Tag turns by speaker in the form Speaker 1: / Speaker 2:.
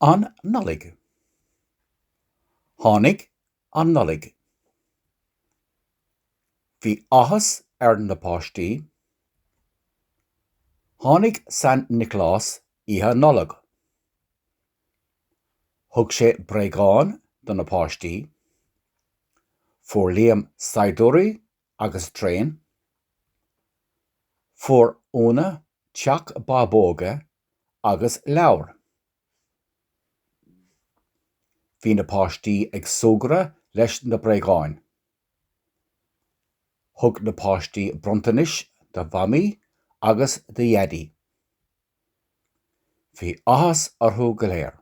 Speaker 1: An Nollaig. Tháinig an Nollaig. Bhí áthas ar na páistí. Tháinig San Nicolás oíche Nollaig. Thug sé bréagáin do na páistí. Fuair líam saidúraí agus tréin. Fuair úna teach bábóga agus leabhar. Bhí na páistí ag sógara leis na bréagáin. Thug na páistí bronntanis do bhamaí agus do dhéadaí. Bhí áthas orthu go léir.